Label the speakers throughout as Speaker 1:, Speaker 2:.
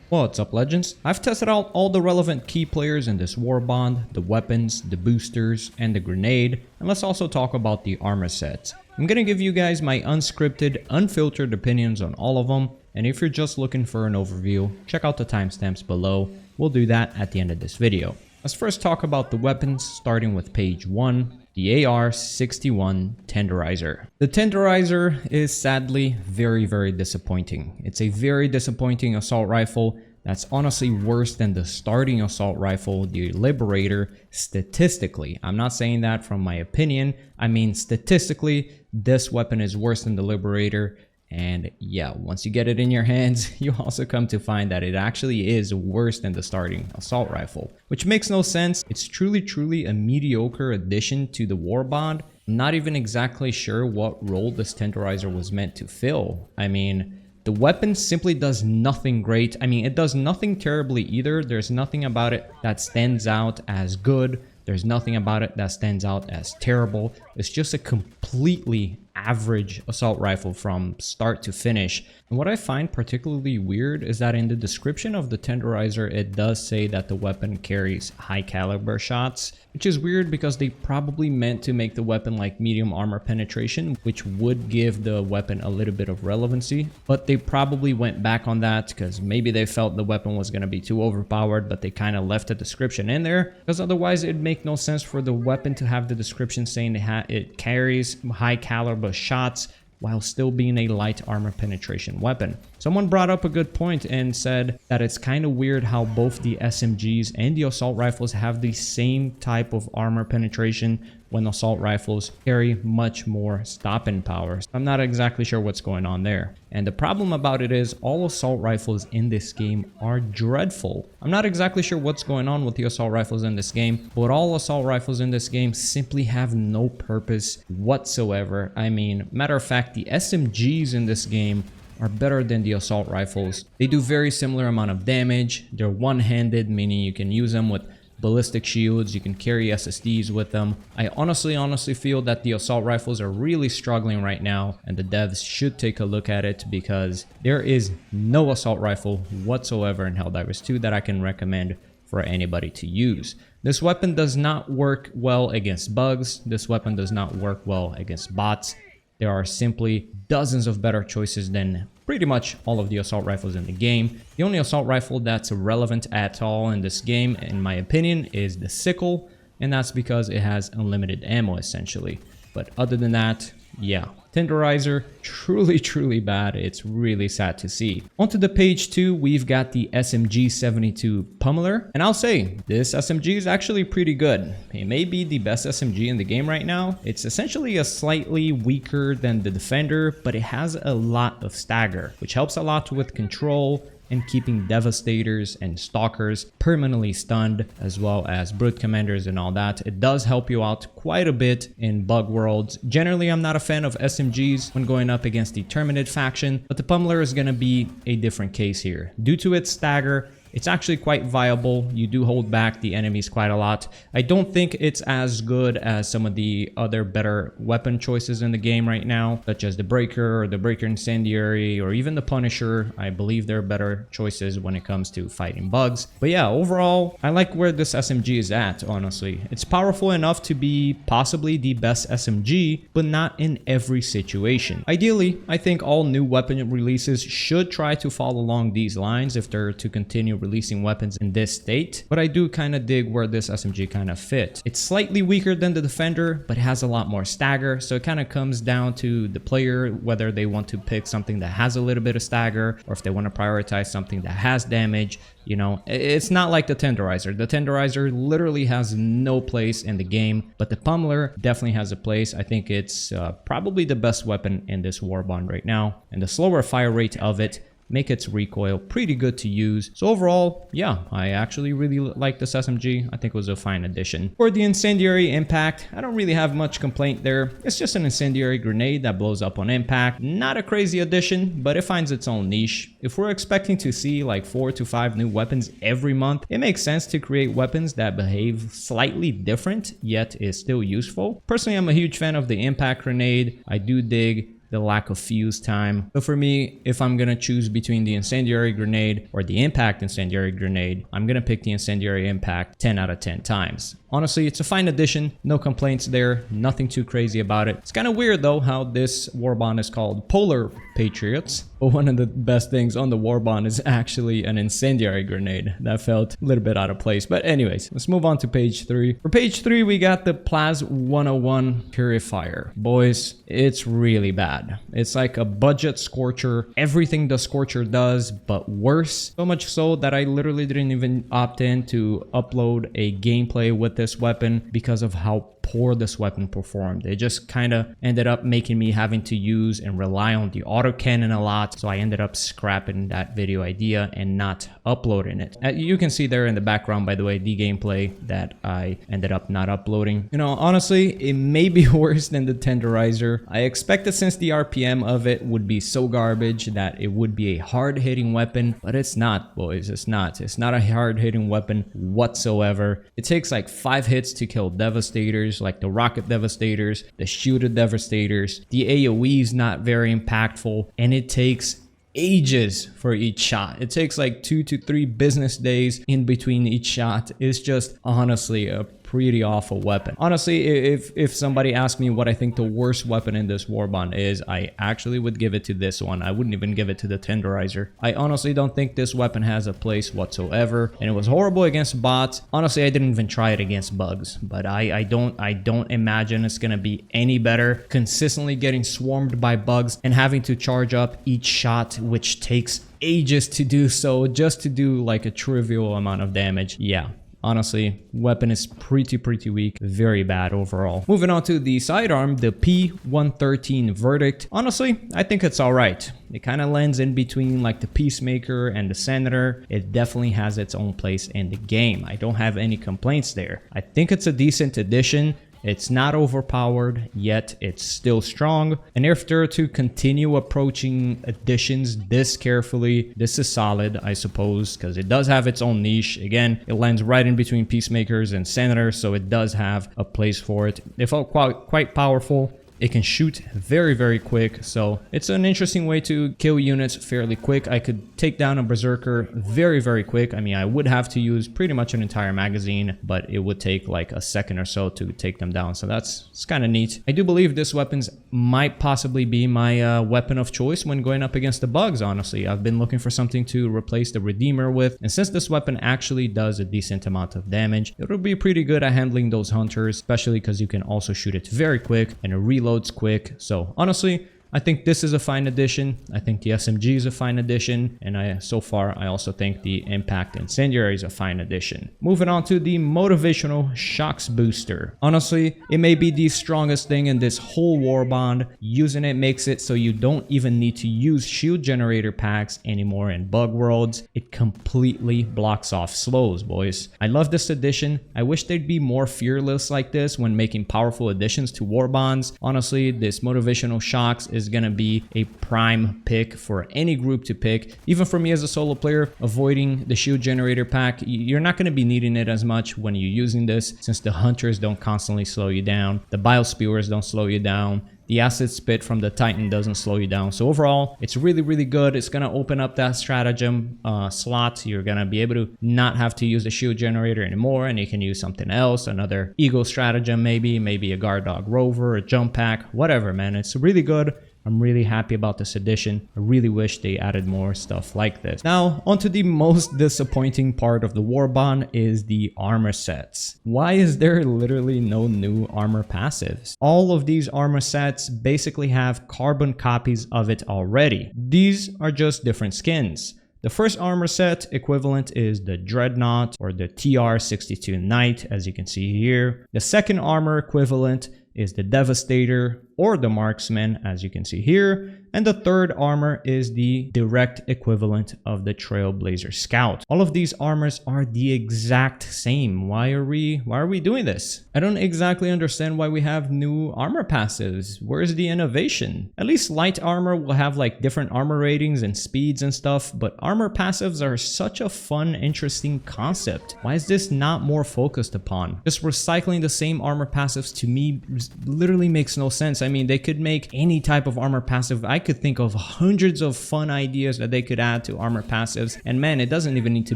Speaker 1: What's up, legends? I've tested out all the relevant key players in this Warbond, the weapons, the boosters, and the grenade, and let's also talk about the armor sets. I'm gonna give you guys my unscripted, unfiltered opinions on all of them, and if you're just looking for an overview, check out the timestamps below. We'll do that at the end of this video. Let's first talk about the weapons, starting with page 1. The AR-61 Tenderizer. The Tenderizer is sadly very disappointing. It's a very disappointing assault rifle that's honestly worse than the starting assault rifle, the Liberator, statistically. I'm not saying that from my opinion. I mean, statistically, this weapon is worse than the Liberator. And yeah, once you get it in your hands, you also come to find that it actually is worse than the starting assault rifle, which makes no sense. It's truly a mediocre addition to the Warbond. I'm not even exactly sure what role this Tenderizer was meant to fill. I mean, the weapon simply does nothing great. I mean, it does nothing terribly either. There's nothing about it that stands out as good. There's nothing about it that stands out as terrible. It's just a completely average assault rifle from start to finish. And what I find particularly weird is that in the description of the Tenderizer, it does say that the weapon carries high caliber shots, which is weird because they probably meant to make the weapon like medium armor penetration, which would give the weapon a little bit of relevancy. But they probably went back on that because maybe they felt the weapon was going to be too overpowered, but they kind of left the description in there because otherwise it'd make no sense for the weapon to have the description saying it carries high caliber shots while still being a light armor penetration weapon. Someone brought up a good point and said that it's kind of weird how both the SMGs and the assault rifles have the same type of armor penetration when assault rifles carry much more stopping power. I'm not exactly sure what's going on there. And the problem about it is all assault rifles in this game are dreadful. I'm not exactly sure what's going on with the assault rifles in this game, but all assault rifles in this game simply have no purpose whatsoever. I mean, matter of fact, the SMGs in this game are better than the assault rifles. They do very similar amount of damage. They're one-handed, meaning you can use them with ballistic shields, you can carry SSDs with them. I honestly feel that the assault rifles are really struggling right now, and the devs should take a look at it because there is no assault rifle whatsoever in Helldivers 2 that I can recommend for anybody to use. This weapon does not work well against bugs. This weapon does not work well against bots. There are simply dozens of better choices than pretty much all of the assault rifles in the game. The only assault rifle that's relevant at all in this game, in my opinion, is the sickle, and that's because it has unlimited ammo essentially. But other than that, yeah, Tenderizer, truly bad. It's really sad to see. Onto the page 2, we've got the SMG-72 Pummeler, and I'll say this SMG is actually pretty good. It may be the best SMG in the game right now. It's essentially a slightly weaker than the Defender, but it has a lot of stagger, which helps a lot with control and keeping Devastators and Stalkers permanently stunned, as well as Brute Commanders and all that. It does help you out quite a bit in bug worlds. Generally, I'm not a fan of SMGs when going up against the Terminid faction, but the Pummeler is going to be a different case here. Due to its stagger, it's actually quite viable. You do hold back the enemies quite a lot. I don't think it's as good as some of the other better weapon choices in the game right now, such as the Breaker or the Breaker Incendiary or even the Punisher. I believe they're better choices when it comes to fighting bugs. But yeah, overall, I like where this SMG is at, honestly. It's powerful enough to be possibly the best SMG, but not in every situation. Ideally, I think all new weapon releases should try to follow along these lines if they're to continue releasing weapons in this state, but I do kind of dig where this SMG kind of fit. It's slightly weaker than the Defender, but it has a lot more stagger, so it kind of comes down to the player whether they want to pick something that has a little bit of stagger or if they want to prioritize something that has damage. You know, it's not like the Tenderizer. The Tenderizer literally has no place in the game, but the Pummeler definitely has a place. I think it's probably the best weapon in this Warbond right now, and the slower fire rate of it make its recoil pretty good to use. So overall, yeah, I actually really like this SMG. I think it was a fine addition. For the Incendiary Impact, I don't really have much complaint there. It's just an incendiary grenade that blows up on impact. Not a crazy addition, but it finds its own niche. If we're expecting to see like 4 to 5 new weapons every month, it makes sense to create weapons that behave slightly different, yet is still useful. Personally, I'm a huge fan of the impact grenade. I do dig the lack of fuse time. But for me, if I'm gonna choose between the Incendiary Grenade or the Impact Incendiary Grenade, I'm gonna pick the Incendiary Impact 10 out of 10 times. Honestly, it's a fine addition, no complaints there, nothing too crazy about it. It's kind of weird though how this Warbond is called Polar Patriots, but one of the best things on the Warbond is actually an Incendiary Grenade. That felt a little bit out of place, but anyways, let's move on to page 3. For page 3, we got the Plas-101 Purifier. Boys, it's really bad. It's like a budget Scorcher, everything the Scorcher does, but worse. So much so that I literally didn't even opt in to upload a gameplay with this weapon because of how poor this weapon performed. It just kind of ended up making me having to use and rely on the autocannon a lot, so I ended up scrapping that video idea and not uploading it. You can see there in the background, by the way, the gameplay that I ended up not uploading. You know, honestly, it may be worse than the Tenderizer. I expected, since the RPM of it would be so garbage, that it would be a hard-hitting weapon, but it's not, boys. It's not. It's not a hard-hitting weapon whatsoever. It takes like 5 hits to kill Devastators, like the Rocket Devastators, the Shooter Devastators. The AoE is not very impactful, and it takes ages for each shot. It takes like 2 to 3 business days in between each shot. It's just honestly a pretty awful weapon. Honestly, if somebody asked me what I think the worst weapon in this Warbond is, I actually would give it to this one. I wouldn't even give it to the Tenderizer. I honestly don't think this weapon has a place whatsoever, and it was horrible against bots. Honestly, I didn't even try it against bugs, but I don't imagine it's gonna be any better. Consistently getting swarmed by bugs and having to charge up each shot, which takes ages to do so, just to do like a trivial amount of damage. Yeah. Honestly, weapon is pretty weak. Very bad overall. Moving on to the sidearm, the P113 Verdict. Honestly, I think it's alright. It kind of lands in between like the Peacemaker and the Senator. It definitely has its own place in the game. I don't have any complaints there. I think it's a decent addition. It's not overpowered, yet it's still strong. And if they're to continue approaching additions this carefully, this is solid, I suppose, because it does have its own niche. Again, it lands right in between Peacemakers and Senators, so it does have a place for it. It felt quite powerful. It can shoot very quick, so it's an interesting way to kill units fairly quick. I could take down a Berserker very quick. I mean, I would have to use pretty much an entire magazine, but it would take like a second or so to take them down, so it's kind of neat. I do believe this weapons might possibly be my weapon of choice when going up against the bugs, honestly. I've been looking for something to replace the Redeemer with, and since this weapon actually does a decent amount of damage, it'll be pretty good at handling those hunters, especially because you can also shoot it very quick and it reloads quick. So honestly, I think this is a fine addition. I think the SMG is a fine addition, and so far I also think the Impact Incendiary is a fine addition. Moving on to the Motivational Shocks Booster. Honestly, it may be the strongest thing in this whole Warbond. Using it makes it so you don't even need to use shield generator packs anymore in bug worlds. It completely blocks off slows, boys. I love this addition. I wish they'd be more fearless like this when making powerful additions to Warbonds. Honestly, this Motivational Shocks is gonna be a prime pick for any group to pick. Even for me as a solo player, avoiding the shield generator pack, you're not gonna be needing it as much when you're using this, since the hunters don't constantly slow you down, the bile spewers don't slow you down, the acid spit from the Titan doesn't slow you down. So overall, it's really good. It's gonna open up that stratagem slot. You're gonna be able to not have to use the shield generator anymore, and you can use something else, another Eagle stratagem, maybe a Guard Dog Rover, a jump pack, whatever, man. It's really good. I'm really happy about this addition. I really wish they added more stuff like this. Now, onto the most disappointing part of the Warbond is the armor sets. Why is there literally no new armor passives? All of these armor sets basically have carbon copies of it already. These are just different skins. The first armor set equivalent is the Dreadnought or the TR-62 Knight, as you can see here. The second armor equivalent is the Devastator or the Marksman, as you can see here. And the third armor is the direct equivalent of the Trailblazer Scout. All of these armors are the exact same. Why are we doing this? I don't exactly understand why we have new armor passives. Where's the innovation? At least light armor will have like different armor ratings and speeds and stuff, but armor passives are such a fun, interesting concept. Why is this not more focused upon? Just recycling the same armor passives to me literally makes no sense. I mean, they could make any type of armor passive. I could think of hundreds of fun ideas that they could add to armor passives. And man, it doesn't even need to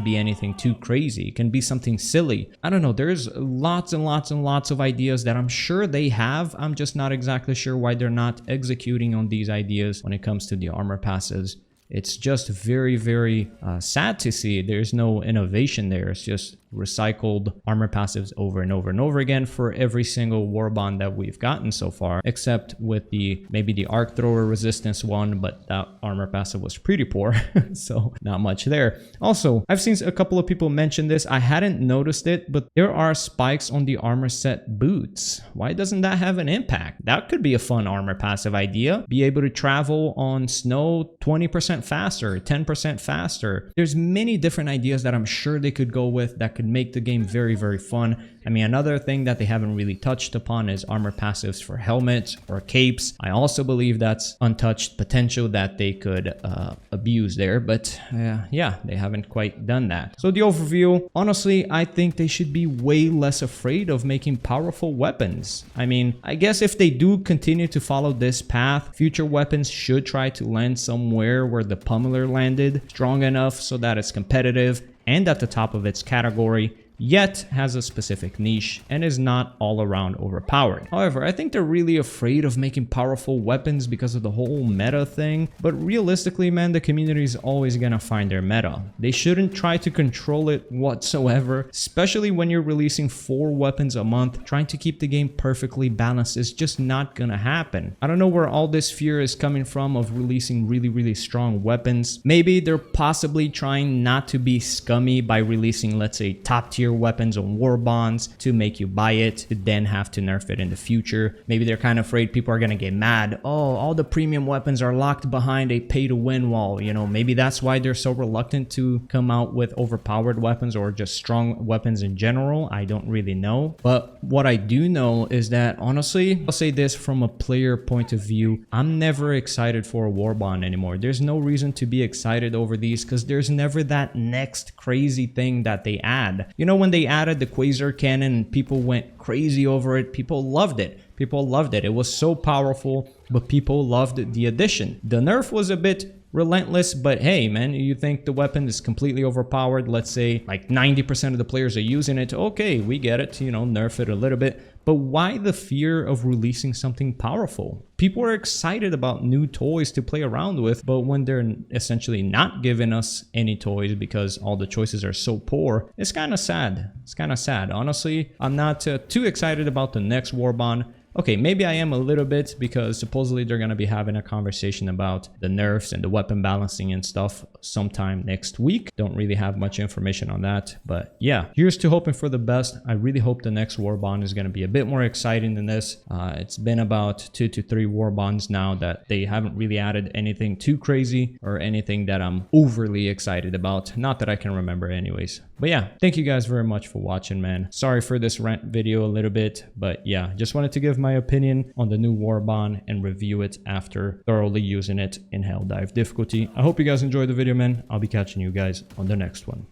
Speaker 1: be anything too crazy. It can be something silly. I don't know. There's lots and lots and lots of ideas that I'm sure they have. I'm just not exactly sure why they're not executing on these ideas when it comes to the armor passives. It's just very, very sad to see there's no innovation there. It's just recycled armor passives over and over and over again for every single Warbond that we've gotten so far, except with the maybe the arc thrower resistance one, but that armor passive was pretty poor, so not much there. Also, I've seen a couple of people mention this. I hadn't noticed it, but there are spikes on the armor set boots. Why doesn't that have an impact? That could be a fun armor passive idea. Be able to travel on snow 20% faster, 10% faster. There's many different ideas that I'm sure they could go with that could make the game very, very fun. I mean, another thing that they haven't really touched upon is armor passives for helmets or capes. I also believe that's untouched potential that they could abuse there, but yeah, they haven't quite done that. So the overview, honestly, I think they should be way less afraid of making powerful weapons. I mean, I guess if they do continue to follow this path, future weapons should try to land somewhere where the Pummeler landed, strong enough so that it's competitive and at the top of its category, yet has a specific niche and is not all around overpowered. However, I think they're really afraid of making powerful weapons because of the whole meta thing, but realistically, man, the community is always gonna find their meta. They shouldn't try to control it whatsoever, especially when you're releasing 4 weapons a month. Trying to keep the game perfectly balanced is just not gonna happen. I don't know where all this fear is coming from of releasing really, really strong weapons. Maybe they're possibly trying not to be scummy by releasing, let's say, top tier weapons on Warbonds to make you buy it to then have to nerf it in the future. Maybe they're kind of afraid people are gonna get mad. Oh, all the premium weapons are locked behind a pay-to-win wall. You know, maybe that's why they're so reluctant to come out with overpowered weapons or just strong weapons in general. I don't really know. But what I do know is that, honestly, I'll say this from a player point of view, I'm never excited for a Warbond anymore. There's no reason to be excited over these because there's never that next crazy thing that they add. You know, when they added the Quasar Cannon, people went crazy over it. People loved it. People loved it. It was so powerful, but people loved the addition. The nerf was a bit relentless, but hey, man, you think the weapon is completely overpowered. Let's say like 90% of the players are using it. Okay, we get it, you know, nerf it a little bit. But why the fear of releasing something powerful? People are excited about new toys to play around with, but when they're essentially not giving us any toys because all the choices are so poor, it's kind of sad. It's kind of sad. Honestly, I'm not too excited about the next Warbond. Okay, maybe I am a little bit because supposedly they're going to be having a conversation about the nerfs and the weapon balancing and stuff sometime next week. Don't really have much information on that, but yeah, here's to hoping for the best. I really hope the next Warbond is going to be a bit more exciting than this. It's been about 2 to 3 Warbonds now that they haven't really added anything too crazy or anything that I'm overly excited about. Not that I can remember anyways. But yeah, thank you guys very much for watching, man. Sorry for this rant video a little bit, but yeah, just wanted to give my opinion on the new Warbond and review it after thoroughly using it in Helldive difficulty. I hope you guys enjoyed the video, man. I'll be catching you guys on the next one.